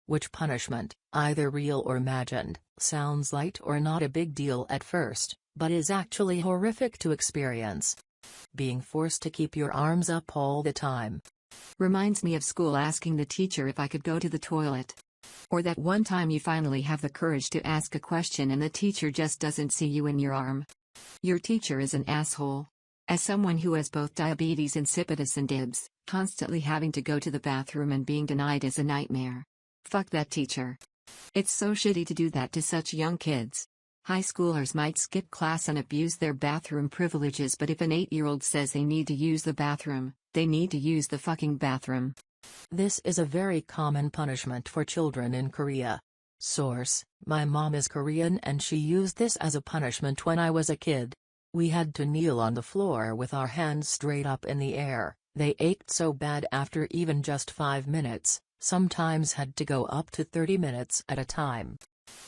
which punishment, either real or imagined, sounds light or not a big deal at first, but is actually horrific to experience. Being forced to keep your arms up all the time. Reminds me of school asking the teacher if I could go to the toilet. Or that one time you finally have the courage to ask a question and the teacher just doesn't see you in your arm. Your teacher is an asshole. As someone who has both diabetes insipidus and DIBS, constantly having to go to the bathroom and being denied is a nightmare. Fuck that teacher. It's so shitty to do that to such young kids. High schoolers might skip class and abuse their bathroom privileges, but if an 8-year-old says they need to use the bathroom, they need to use the fucking bathroom. This is a very common punishment for children in Korea. Source: my mom is Korean and she used this as a punishment when I was a kid. We had to kneel on the floor with our hands straight up in the air. They ached so bad after even just 5 minutes, sometimes had to go up to 30 minutes at a time.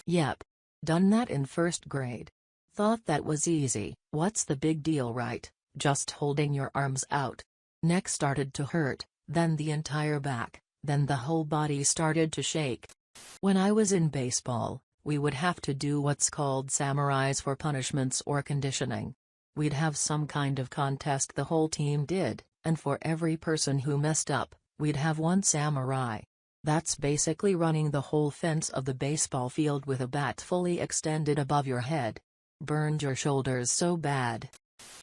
Yep. Done that in first grade. Thought that was easy. What's the big deal, right? Just holding your arms out. Neck started to hurt, then the entire back, then the whole body started to shake. When I was in baseball, we would have to do what's called samurais for punishments or conditioning. We'd have some kind of contest the whole team did, and for every person who messed up, we'd have one samurai. That's basically running the whole fence of the baseball field with a bat fully extended above your head. Burned your shoulders so bad.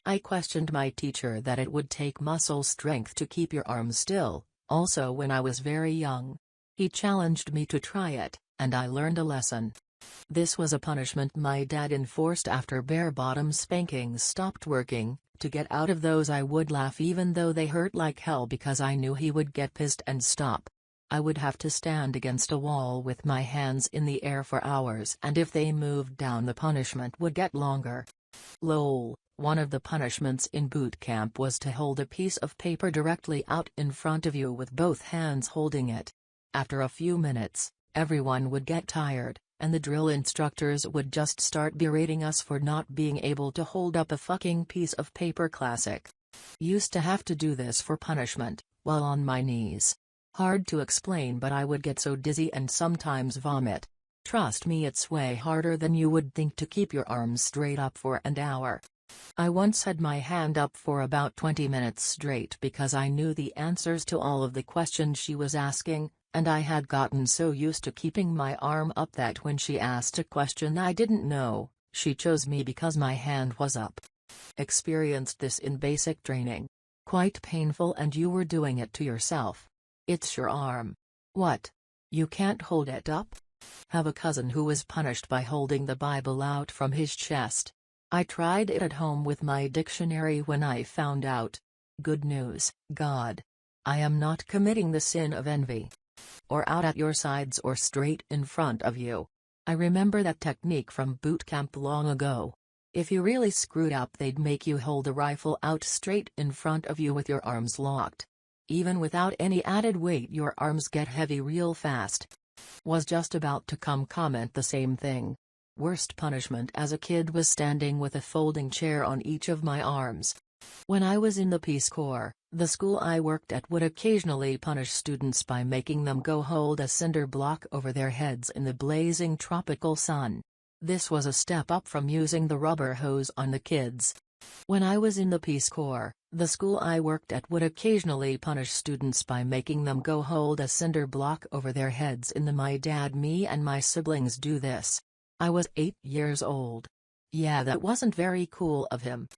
I questioned my teacher that it would take muscle strength to keep your arms still, also when I was very young. He challenged me to try it, and I learned a lesson. This was a punishment my dad enforced after bare-bottom spankings stopped working. To get out of those I would laugh even though they hurt like hell because I knew he would get pissed and stop. I would have to stand against a wall with my hands in the air for hours, and if they moved down the punishment would get longer. Lol, one of the punishments in boot camp was to hold a piece of paper directly out in front of you with both hands holding it. After a few minutes, everyone would get tired, and the drill instructors would just start berating us for not being able to hold up a fucking piece of paper. Classic. Used to have to do this for punishment, while on my knees. Hard to explain, but I would get so dizzy and sometimes vomit. Trust me, it's way harder than you would think to keep your arms straight up for an hour. I once had my hand up for about 20 minutes straight because I knew the answers to all of the questions she was asking, and I had gotten so used to keeping my arm up that when she asked a question I didn't know, she chose me because my hand was up. Experienced this in basic training. Quite painful, and you were doing it to yourself. It's your arm. What? You can't hold it up? Have a cousin who was punished by holding the Bible out from his chest. I tried it at home with my dictionary when I found out. Good news, God. I am not committing the sin of envy. Or out at your sides or straight in front of you. I remember that technique from boot camp long ago. If you really screwed up, they'd make you hold the rifle out straight in front of you with your arms locked. Even without any added weight, your arms get heavy real fast. Was just about to comment the same thing. Worst punishment as a kid was standing with a folding chair on each of my arms. When I was in the Peace Corps, the school I worked at would occasionally punish students by making them go hold a cinder block over their heads in the blazing tropical sun. This was a step up from using the rubber hose on the kids. When I was in the Peace Corps, the school I worked at would occasionally punish students by making them go hold a cinder block over their heads in the my dad, me and my siblings do this. I was 8 years old. Yeah, that wasn't very cool of him.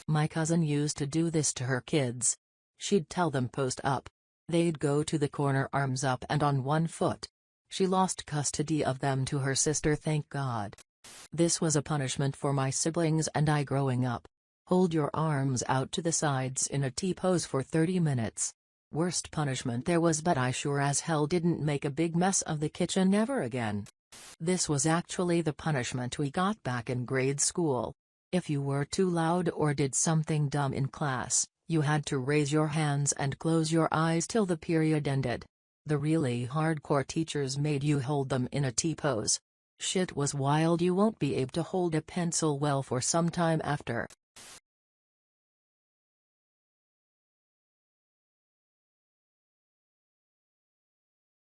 My cousin used to do this to her kids. She'd tell them post up. They'd go to the corner arms up and on one foot. She lost custody of them to her sister, thank God. This was a punishment for my siblings and I growing up. Hold your arms out to the sides in a T-pose for 30 minutes. Worst punishment there was, but I sure as hell didn't make a big mess of the kitchen ever again. This was actually the punishment we got back in grade school. If you were too loud or did something dumb in class, you had to raise your hands and close your eyes till the period ended. The really hardcore teachers made you hold them in a T-pose. Shit was wild. You won't be able to hold a pencil well for some time after.